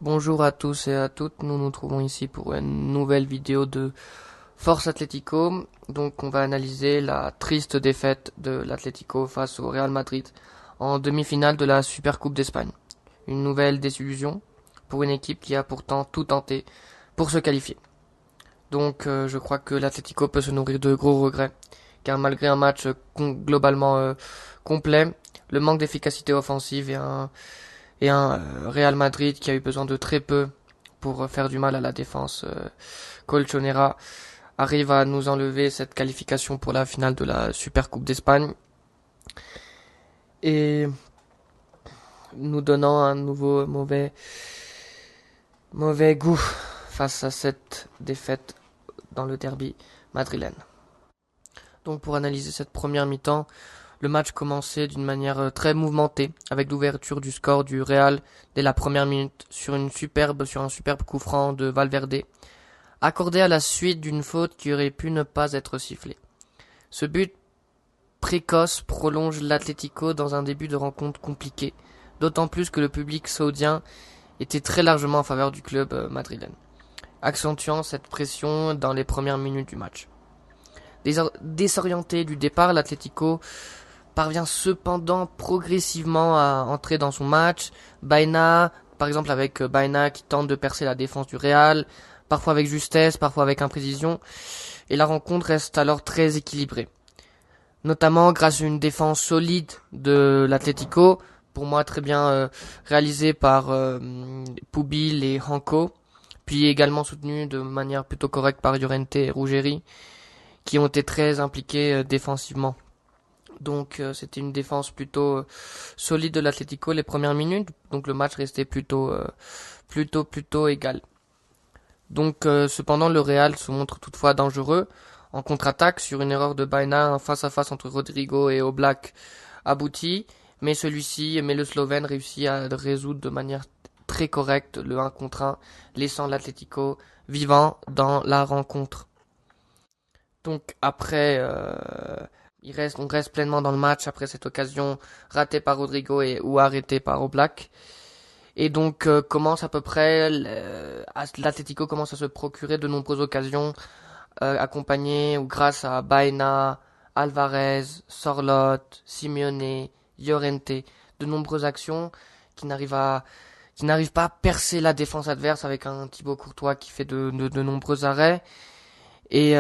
Bonjour à tous et à toutes, nous nous trouvons ici pour une nouvelle vidéo de Force Atlético. Donc on va analyser la triste défaite de l'Atlético face au Real Madrid en demi-finale de la Supercoupe d'Espagne. Une nouvelle désillusion pour une équipe qui a pourtant tout tenté pour se qualifier. Donc je crois que l'Atlético peut se nourrir de gros regrets, car malgré un match globalement complet, le manque d'efficacité offensive et un Real Madrid qui a eu besoin de très peu pour faire du mal à la défense colchonera arrive à nous enlever cette qualification pour la finale de la Supercoupe d'Espagne et nous donnant un nouveau mauvais goût face à cette défaite dans le derby madrilène. Donc pour analyser cette première mi-temps, le match commençait d'une manière très mouvementée, avec l'ouverture du score du Real dès la première minute sur un superbe coup franc de Valverde, accordé à la suite d'une faute qui aurait pu ne pas être sifflée. Ce but précoce prolonge l'Atlético dans un début de rencontre compliqué, d'autant plus que le public saoudien était très largement en faveur du club madrilène, accentuant cette pression dans les premières minutes du match. Désorienté du départ, l'Atlético parvient cependant progressivement à entrer dans son match. Baena, par exemple avec Baena qui tente de percer la défense du Real, parfois avec justesse, parfois avec imprécision, et la rencontre reste alors très équilibrée. Notamment grâce à une défense solide de l'Atlético, pour moi très bien réalisée par Pubil et Hanko, puis également soutenue de manière plutôt correcte par Llorente et Ruggeri, qui ont été très impliqués défensivement. Donc c'était une défense plutôt solide de l'Atlético les premières minutes, donc le match restait plutôt égal. Donc cependant le Real se montre toutefois dangereux en contre-attaque sur une erreur de Baena, un face-à-face entre Rodrigo et Oblak abouti, mais le Slovène réussit à résoudre de manière très correcte le 1 contre 1, laissant l'Atlético vivant dans la rencontre. Donc après on reste pleinement dans le match après cette occasion ratée par Rodrigo ou arrêtée par Oblak. Et donc commence à peu près l'Atlético commence à se procurer de nombreuses occasions accompagnées ou grâce à Baena, Alvarez, Sorloth, Simeone, Llorente, de nombreuses actions qui n'arrivent pas à percer la défense adverse avec un Thibaut Courtois qui fait de nombreux arrêts et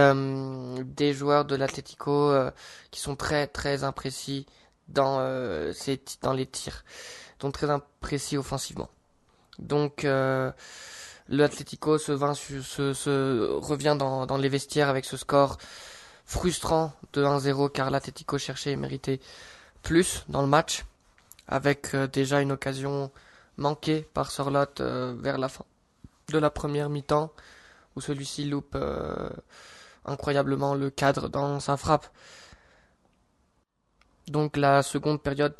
des joueurs de l'Atlético qui sont très imprécis dans les tirs, donc très imprécis offensivement. Donc l'Atlético revient dans les vestiaires avec ce score frustrant de 1-0 car l'Atlético cherchait et méritait plus dans le match avec déjà une occasion manquée par Sorloth vers la fin de la première mi-temps où celui-ci loupe incroyablement le cadre dans sa frappe. Donc la seconde période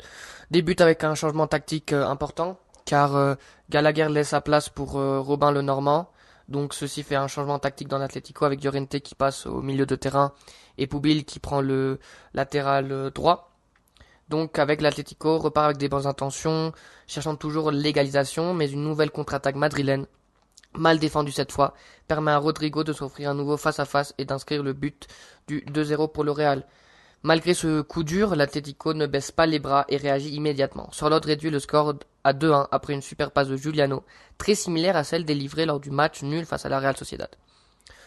débute avec un changement tactique important, car Gallagher laisse sa place pour Robin le Normand. Donc ceci fait un changement tactique dans l'Atlético avec Llorente qui passe au milieu de terrain et Pubil qui prend le latéral droit. Donc avec l'Atlético repart avec des bonnes intentions, cherchant toujours l'égalisation, mais une nouvelle contre-attaque madrilène mal défendu cette fois, permet à Rodrigo de s'offrir un nouveau face-à-face et d'inscrire le but du 2-0 pour le Real. Malgré ce coup dur, l'Atlético ne baisse pas les bras et réagit immédiatement. Sorloth réduit le score à 2-1 après une super passe de Juliano, très similaire à celle délivrée lors du match nul face à la Real Sociedad.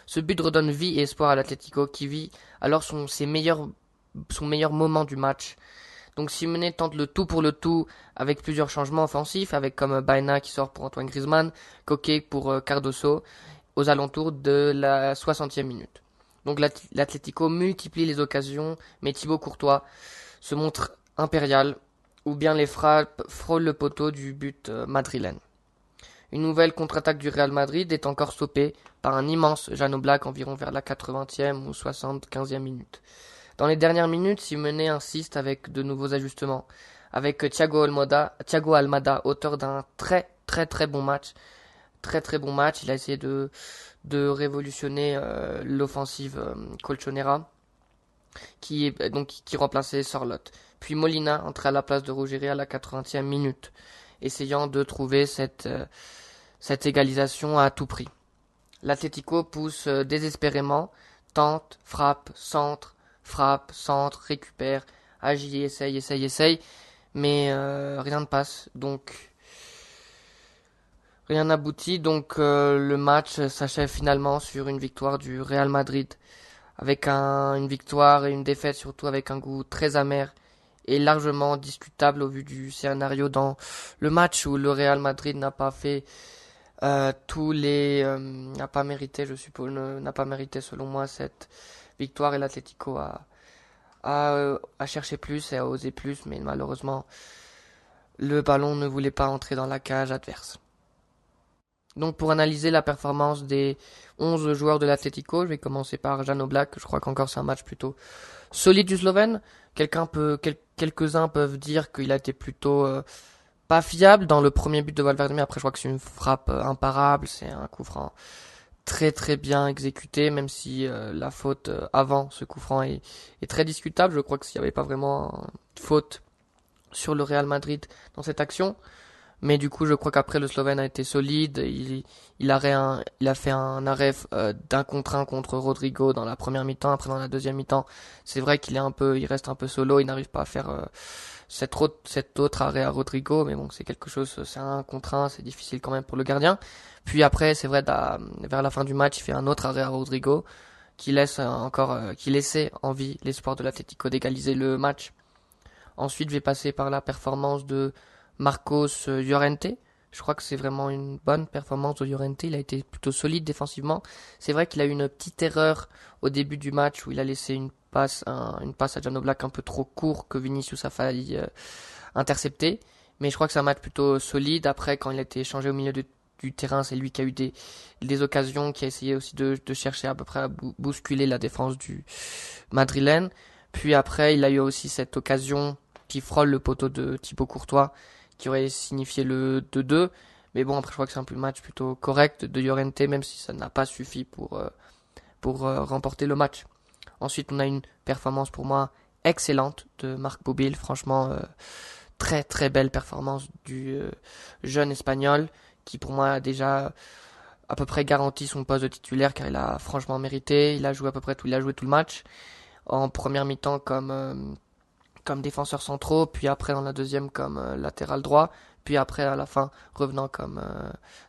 Ce but redonne vie et espoir à l'Atlético qui vit alors son meilleur moment du match. Donc Simeone tente le tout pour le tout avec plusieurs changements offensifs, avec comme Baena qui sort pour Antoine Griezmann, Koke pour Cardoso, aux alentours de la 60e minute. Donc l'Atlético multiplie les occasions, mais Thibaut Courtois se montre impérial, ou bien les frappes frôlent le poteau du but madrilène. Une nouvelle contre-attaque du Real Madrid est encore stoppée par un immense Jan Oblak environ vers la 80e ou 75e minute. Dans les dernières minutes, Simeone insiste avec de nouveaux ajustements, avec Thiago Almada, auteur d'un très bon match. Très bon match, il a essayé de révolutionner l'offensive colchonera qui remplaçait Sorloth. Puis Molina entre à la place de Ruggeri à la 80e minute, essayant de trouver cette égalisation à tout prix. L'Atlético pousse désespérément, tente, frappe, centre, récupère, agit, essaye, mais rien ne passe, donc rien n'aboutit, donc le match s'achève finalement sur une victoire du Real Madrid, avec une victoire et une défaite surtout avec un goût très amer et largement discutable au vu du scénario dans le match où le Real Madrid n'a pas fait n'a pas mérité, je suppose, n'a pas mérité selon moi cette victoire et l'Atlético a cherché plus et a osé plus, mais malheureusement le ballon ne voulait pas entrer dans la cage adverse. Donc pour analyser la performance des 11 joueurs de l'Atlético, je vais commencer par Jan Oblak. Je crois qu'encore c'est un match plutôt solide du Slovène. Quelques-uns peuvent dire qu'il a été plutôt pas fiable dans le premier but de Valverde, mais après je crois que c'est une frappe imparable, c'est un coup franc très très bien exécuté, même si la faute avant ce coup franc est très discutable. Je crois que s'il n'y avait pas vraiment de faute sur le Real Madrid dans cette action. Mais du coup, je crois qu'après le Slovène a été solide. Il a fait un arrêt d'un contre un contre Rodrigo dans la première mi-temps. Après, dans la deuxième mi-temps, c'est vrai il reste un peu solo. Il n'arrive pas à faire cet autre arrêt à Rodrigo. Mais bon, c'est quelque chose, c'est un contre un, c'est difficile quand même pour le gardien. Puis après, c'est vrai, vers la fin du match, il fait un autre arrêt à Rodrigo qui laissait en vie l'espoir de l'Atlético d'égaliser le match. Ensuite, je vais passer par la performance de Marcos Llorente. Je crois que c'est vraiment une bonne performance de Llorente. Il a été plutôt solide défensivement. C'est vrai qu'il a eu une petite erreur au début du match où il a laissé une passe à Jan Oblak un peu trop court que Vinicius a failli intercepter. Mais je crois que c'est un match plutôt solide. Après, quand il a été échangé au milieu du terrain, c'est lui qui a eu des occasions, qui a essayé aussi de chercher à peu près à bousculer la défense du madrilène. Puis après, il a eu aussi cette occasion qui frôle le poteau de Thibaut Courtois, qui aurait signifié le 2-2. Mais bon, après, je crois que c'est un match plutôt correct de Llorente, même si ça n'a pas suffi pour remporter le match. Ensuite, on a une performance pour moi excellente de Marc Bobil. Franchement, très très belle performance du jeune espagnol, qui pour moi a déjà à peu près garanti son poste de titulaire, car il a franchement mérité. Il a joué tout le match. En première mi-temps comme défenseur centraux, puis après dans la deuxième comme latéral droit, puis après à la fin revenant comme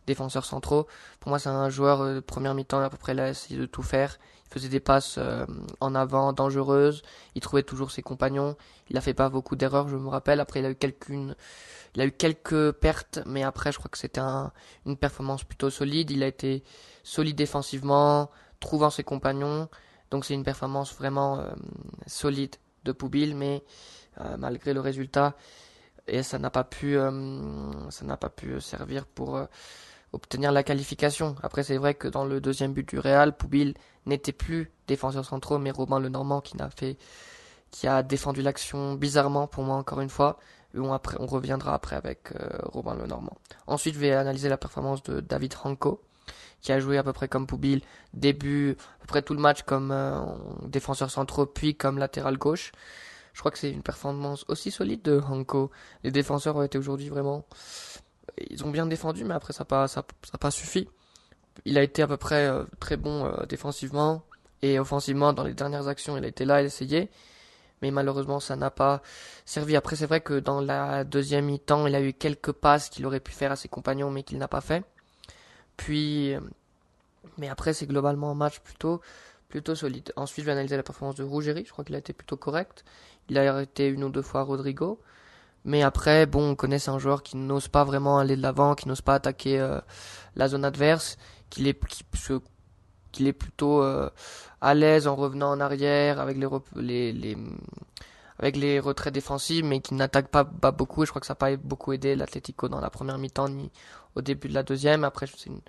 défenseur centraux. Pour moi c'est un joueur de première mi-temps à peu près là, essayé de tout faire. Il faisait des passes en avant dangereuses, il trouvait toujours ses compagnons, il a fait pas beaucoup d'erreurs, je me rappelle. Après il a eu quelques pertes, mais après je crois que c'était une performance plutôt solide. Il a été solide défensivement, trouvant ses compagnons, donc c'est une performance vraiment solide de Poubil, mais malgré le résultat, et ça n'a pas pu servir pour obtenir la qualification. Après, c'est vrai que dans le deuxième but du Real, Poubil n'était plus défenseur central, mais Robin Lenormand qui a défendu l'action bizarrement pour moi encore une fois. Et on reviendra après avec Robin Lenormand. Ensuite, je vais analyser la performance de David Franco, qui a joué à peu près comme Poubil, à peu près tout le match comme défenseur central, puis comme latéral gauche. Je crois que c'est une performance aussi solide de Hanko. Les défenseurs ont été aujourd'hui vraiment... Ils ont bien défendu, mais après ça n'a pas suffi. Il a été à peu près très bon défensivement, et offensivement dans les dernières actions il a été là, il a essayé. Mais malheureusement ça n'a pas servi. Après c'est vrai que dans la deuxième mi-temps il a eu quelques passes qu'il aurait pu faire à ses compagnons, mais qu'il n'a pas fait. Puis... Mais après c'est globalement un match plutôt solide. Ensuite, je vais analyser la performance de Ruggeri. Je crois qu'il a été plutôt correct. Il a arrêté une ou deux fois Rodrigo. Mais après, bon, on connaît, c'est un joueur qui n'ose pas vraiment aller de l'avant, qui n'ose pas attaquer la zone adverse, qu'il est plutôt à l'aise en revenant en arrière avec avec les retraits défensifs, mais qui n'attaque pas beaucoup. Et je crois que ça n'a pas beaucoup aidé l'Atlético dans la première mi-temps ni au début de la deuxième. Après, c'est une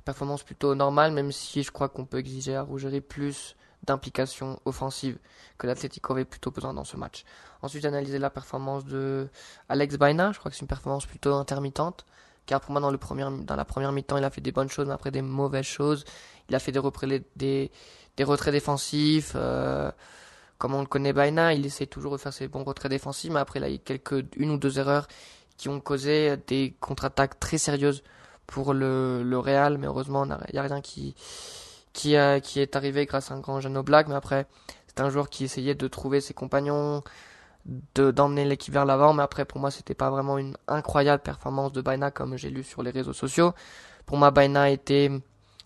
performance plutôt normale, même si je crois qu'on peut exiger à Ruggeri plus d'implication offensive que l'Atlético avait plutôt besoin dans ce match. Ensuite, analyser la performance de Alex Baena. Je crois que c'est une performance plutôt intermittente, car pour moi dans la première mi-temps il a fait des bonnes choses, mais après des mauvaises choses. Il a fait des retraits défensifs, comme on le connaît Baena, il essaie toujours de faire ses bons retraits défensifs, mais après il a eu une ou deux erreurs qui ont causé des contre-attaques très sérieuses pour le Real, mais heureusement, il n'y a rien qui est arrivé grâce à un grand Jan Oblak, mais après, c'est un joueur qui essayait de trouver ses compagnons, d'emmener l'équipe vers l'avant, mais après, pour moi, c'était pas vraiment une incroyable performance de Baena comme j'ai lu sur les réseaux sociaux. Pour moi, Baena était,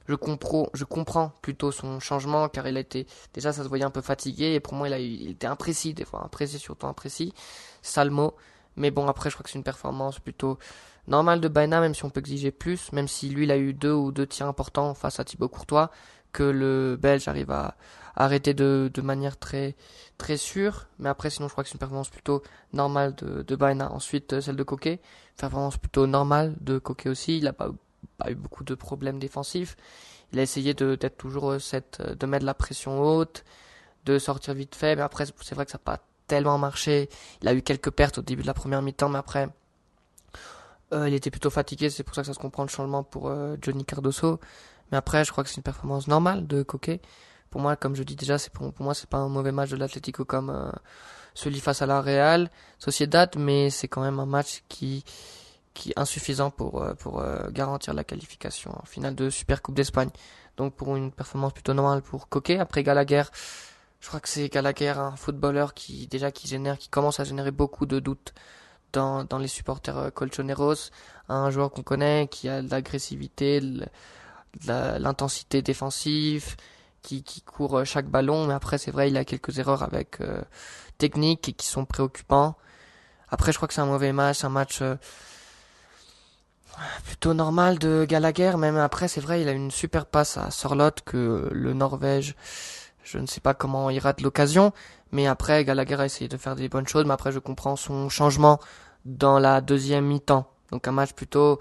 je comprends plutôt son changement, car il a été, déjà, ça se voyait un peu fatigué, et pour moi, il était imprécis, des fois, imprécis, surtout imprécis. C'est ça le mot. Mais bon, après, je crois que c'est une performance plutôt normale de Baena, même si on peut exiger plus, même si lui, il a eu deux tirs importants face à Thibaut Courtois, que le Belge arrive à arrêter de manière très sûre. Mais après, sinon, je crois que c'est une performance plutôt normale de Baena. Ensuite, celle de Coquet, performance plutôt normale de Coquet aussi. Il n'a pas eu beaucoup de problèmes défensifs. Il a essayé d'être toujours de mettre la pression haute, de sortir vite fait, mais après, c'est vrai que ça n'a pas tellement marché. Il a eu quelques pertes au début de la première mi-temps, mais après, il était plutôt fatigué, c'est pour ça que ça se comprend le changement pour Johnny Cardoso. Mais après, je crois que c'est une performance normale de Coquet. Pour moi, comme je dis déjà, pour moi, c'est pas un mauvais match de l'Atlético comme celui face à la Real Sociedad, mais c'est quand même un match qui est insuffisant pour garantir la qualification en finale de Super Coupe d'Espagne. Donc pour une performance plutôt normale pour Coquet. Après Gallagher, je crois que c'est Gallagher, un footballeur qui commence à générer beaucoup de doutes dans les supporters colchoneros. Un joueur qu'on connaît, qui a de l'agressivité, l'intensité défensive, qui court chaque ballon. Mais après, c'est vrai, il a quelques erreurs avec technique et qui sont préoccupants. Après, je crois que c'est un mauvais match, un match plutôt normal de Gallagher. Même après, c'est vrai, il a une super passe à Sørloth que le Norvège, je ne sais pas comment il rate l'occasion. Mais après, Gallagher a essayé de faire des bonnes choses. Mais après, je comprends son changement dans la deuxième mi-temps. Donc un match plutôt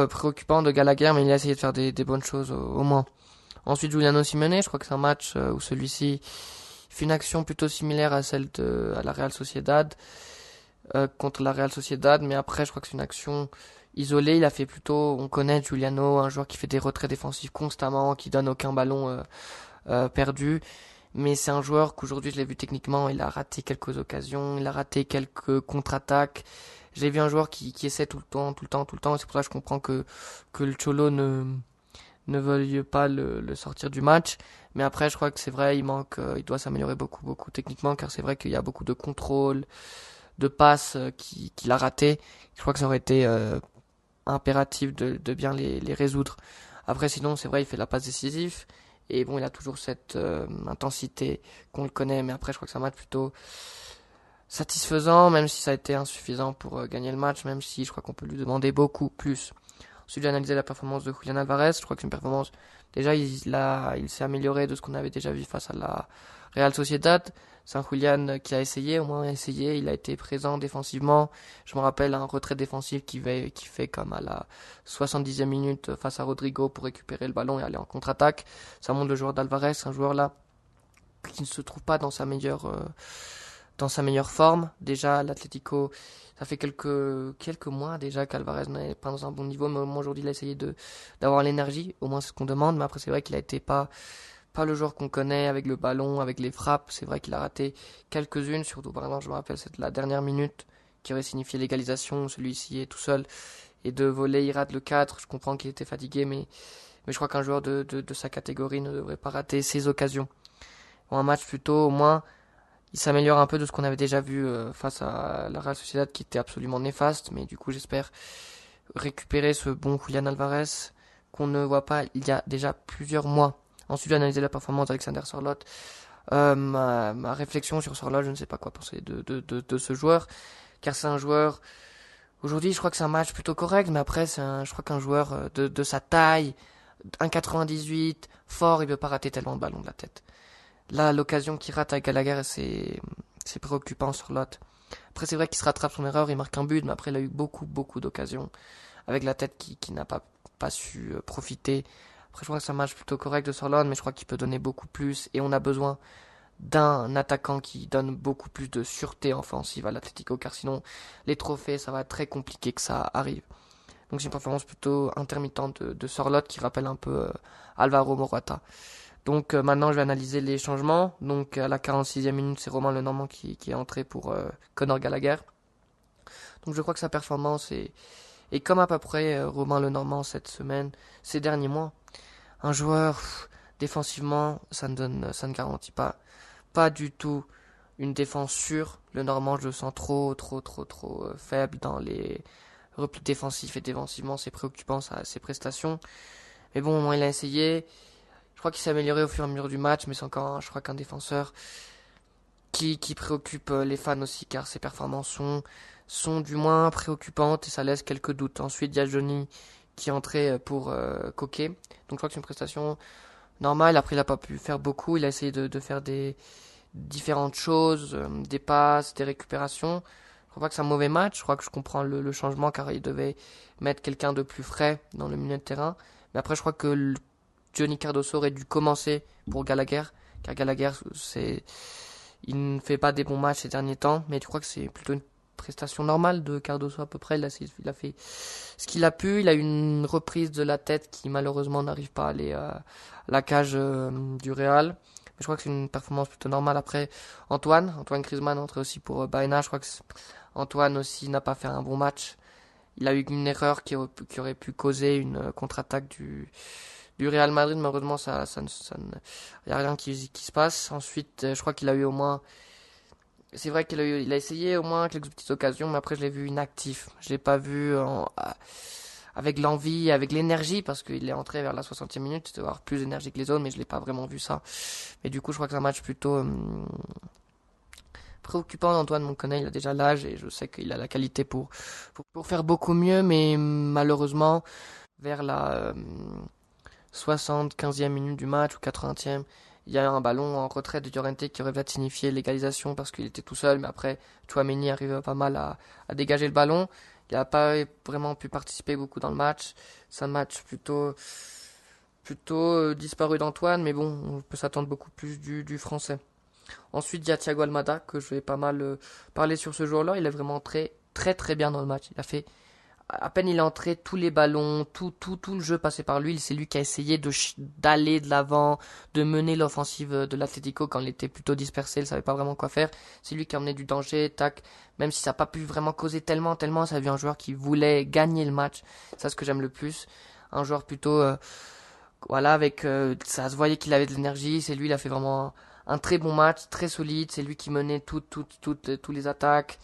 préoccupant de Gallagher, mais il a essayé de faire des bonnes choses au moins. Ensuite, Giuliano Simeone, je crois que c'est un match où celui-ci fait une action plutôt similaire à celle à la Real Sociedad, contre la Real Sociedad, mais après, je crois que c'est une action isolée. Il a fait plutôt, on connaît Giuliano, un joueur qui fait des retraits défensifs constamment, qui donne aucun ballon perdu. Mais c'est un joueur qu'aujourd'hui, je l'ai vu techniquement, il a raté quelques occasions, il a raté quelques contre-attaques. J'ai vu un joueur qui essaie tout le temps. C'est pour ça que je comprends que le Cholo ne veuille pas le sortir du match. Mais après, je crois que c'est vrai, il doit s'améliorer beaucoup techniquement, car c'est vrai qu'il y a beaucoup de contrôle, de passes qu'il a raté. Je crois que ça aurait été impératif de bien les résoudre. Après, sinon, c'est vrai, il fait la passe décisive. Et bon, il a toujours cette intensité qu'on le connaît. Mais après, je crois que c'est un match plutôt satisfaisant, même si ça a été insuffisant pour gagner le match, même si je crois qu'on peut lui demander beaucoup plus. Ensuite, j'ai analysé la performance de Julian Alvarez. Je crois que c'est une performance. Déjà, il s'est amélioré de ce qu'on avait déjà vu face à la Real Sociedad. C'est un Julian qui a essayé, au moins essayé. Il a été présent défensivement. Je me rappelle un retrait défensif qui fait comme à la 70e minute face à Rodrigo pour récupérer le ballon et aller en contre-attaque. Ça montre le joueur d'Alvarez, un joueur là qui ne se trouve pas dans sa meilleure forme. Déjà, l'Atlético, ça fait quelques mois déjà qu'Alvarez n'est pas dans un bon niveau, mais au moins aujourd'hui il a essayé d'avoir l'énergie, au moins c'est ce qu'on demande. Mais après c'est vrai qu'il a été pas le joueur qu'on connaît avec le ballon, avec les frappes. C'est vrai qu'il a raté quelques-unes, surtout par exemple je me rappelle c'est la dernière minute qui aurait signifié l'égalisation, celui-ci est tout seul et de voler il rate le 4. Je comprends qu'il était fatigué, mais je crois qu'un joueur de sa catégorie ne devrait pas rater ses occasions. Bon, un match plutôt au moins il s'améliore un peu de ce qu'on avait déjà vu face à la Real Sociedad qui était absolument néfaste, mais du coup j'espère récupérer ce bon Julian Alvarez qu'on ne voit pas il y a déjà plusieurs mois. Ensuite j'ai analysé la performance d'Alexander Sørloth. Ma réflexion sur Sørloth, je ne sais pas quoi penser de ce joueur, car c'est un joueur, aujourd'hui je crois que c'est un match plutôt correct, mais après je crois qu'un joueur de sa taille, 1,98, fort, il ne peut pas rater tellement de ballons de la tête. Là, l'occasion qu'il rate avec Gallagher, c'est préoccupant sur l'autre. Après, c'est vrai qu'il se rattrape son erreur, il marque un but, mais après, il a eu beaucoup d'occasions avec la tête qui n'a pas su profiter. Après, je crois que c'est un match plutôt correct de Sørloth, mais je crois qu'il peut donner beaucoup plus, et on a besoin d'un attaquant qui donne beaucoup plus de sûreté offensive à l'Atlético, car sinon, les trophées, ça va être très compliqué que ça arrive. Donc, c'est une performance plutôt intermittente de Sørloth qui rappelle un peu Alvaro Morata. Donc maintenant je vais analyser les changements. Donc à la 46e minute c'est Romain Lenormand qui est entré pour Conor Gallagher. Donc je crois que sa performance est Et comme à peu près Romain Lenormand cette semaine, ces derniers mois, un joueur défensivement, ça ne garantit pas du tout une défense sûre. Le Normand, je le sens trop faible dans les replis défensifs et défensivement, c'est préoccupant ses prestations. Mais bon, au moins il a essayé. Je crois qu'il s'est amélioré au fur et à mesure du match, mais c'est encore, je crois, qu'un défenseur qui préoccupe les fans aussi, car ses performances sont du moins préoccupantes et ça laisse quelques doutes. Ensuite, il y a Johnny qui est entré pour Coquet. Donc je crois que c'est une prestation normale. Après, il n'a pas pu faire beaucoup. Il a essayé de faire des différentes choses, des passes, des récupérations. Je crois pas que c'est un mauvais match. Je crois que je comprends le changement car il devait mettre quelqu'un de plus frais dans le milieu de terrain. Mais après, je crois que Johnny Cardoso aurait dû commencer pour Gallagher. Car Gallagher, il ne fait pas des bons matchs ces derniers temps. Mais tu crois que c'est plutôt une prestation normale de Cardoso à peu près. Il a fait ce qu'il a pu. Il a eu une reprise de la tête qui malheureusement n'arrive pas à aller à la cage du Real. Mais je crois que c'est une performance plutôt normale. Après, Antoine Griezmann entré aussi pour Baena. Je crois que Antoine aussi n'a pas fait un bon match. Il a eu une erreur qui aurait pu causer une contre-attaque du Real Madrid. Malheureusement, il n'y a rien qui se passe. Ensuite, je crois qu'il a eu au moins, c'est vrai il a essayé au moins quelques petites occasions, mais après je l'ai vu inactif. Je l'ai pas vu avec l'envie, avec l'énergie, parce qu'il est entré vers la 60e minute, il devait avoir plus d'énergie que les autres, mais je l'ai pas vraiment vu ça. Mais du coup, je crois que c'est un match plutôt préoccupant. Antoine, on connaît, il a déjà l'âge et je sais qu'il a la qualité pour faire beaucoup mieux, mais malheureusement, vers la 75e minute du match ou 80e, il y a un ballon en retrait de Llorente qui aurait peut-être signifié l'égalisation parce qu'il était tout seul, mais après, Tchouaméni arrive pas mal à dégager le ballon. Il n'a pas vraiment pu participer beaucoup dans le match. C'est un match plutôt disparu d'Antoine, mais bon, on peut s'attendre beaucoup plus du français. Ensuite, il y a Thiago Almada, que je vais pas mal parler sur ce joueur-là. Il est vraiment très bien dans le match. Il a fait, à peine il est entré, tous les ballons, tout le jeu passé par lui. C'est lui qui a essayé d'aller de l'avant, de mener l'offensive de l'Atlético quand il était plutôt dispersé, il savait pas vraiment quoi faire. C'est lui qui a emmené du danger, tac. Même si ça n'a pas pu vraiment causer tellement, ça a vu un joueur qui voulait gagner le match. C'est ce que j'aime le plus. Un joueur plutôt, voilà, ça se voyait qu'il avait de l'énergie. C'est lui, il a fait vraiment un très bon match, très solide. C'est lui qui menait tous les attaques.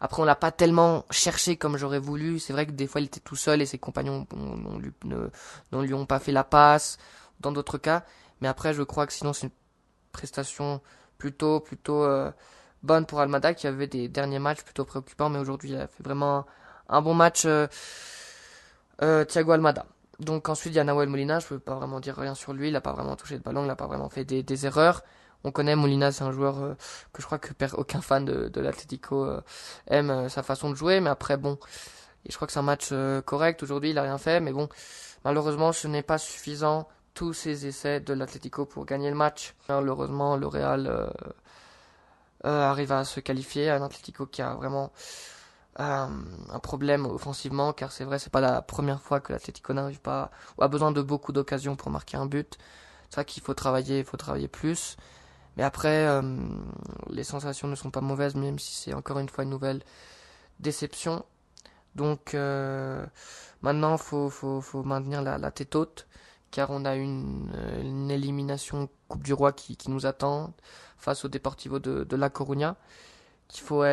Après, on l'a pas tellement cherché comme j'aurais voulu. C'est vrai que des fois, il était tout seul et ses compagnons ne lui ont pas fait la passe. Dans d'autres cas. Mais après, je crois que sinon, c'est une prestation plutôt bonne pour Almada qui avait des derniers matchs plutôt préoccupants. Mais aujourd'hui, il a fait vraiment un bon match, Thiago Almada. Donc ensuite, il y a Nahuel Molina. Je peux pas vraiment dire rien sur lui. Il a pas vraiment touché de ballon. Il a pas vraiment fait des erreurs. On connaît Molina, c'est un joueur que je crois que aucun fan de l'Atlético aime sa façon de jouer. Mais après, bon, et je crois que c'est un match correct. Aujourd'hui, il a rien fait. Mais bon, malheureusement, ce n'est pas suffisant. Tous ces essais de l'Atlético pour gagner le match. Malheureusement, le Real arrive à se qualifier. Un Atlético qui a vraiment un problème offensivement. Car c'est vrai, c'est pas la première fois que l'Atlético n'arrive pas ou a besoin de beaucoup d'occasions pour marquer un but. C'est vrai qu'il faut travailler plus. Mais après, les sensations ne sont pas mauvaises, même si c'est encore une fois une nouvelle déception. Donc maintenant, faut maintenir la tête haute, car on a une élimination Coupe du Roi qui nous attend face au Deportivo de La Coruña. Qu'il faut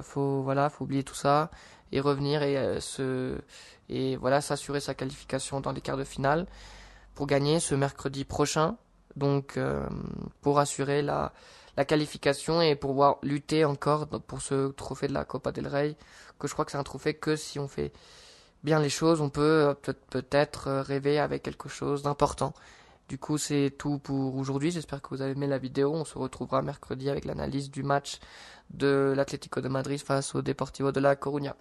faut oublier tout ça et revenir et voilà s'assurer sa qualification dans les quarts de finale pour gagner ce mercredi prochain. Donc pour assurer la qualification et pour pouvoir lutter encore pour ce trophée de la Copa del Rey, que je crois que c'est un trophée que si on fait bien les choses, on peut peut-être rêver avec quelque chose d'important. Du coup, c'est tout pour aujourd'hui. J'espère que vous avez aimé la vidéo. On se retrouvera mercredi avec l'analyse du match de l'Atlético de Madrid face au Deportivo de La Coruña.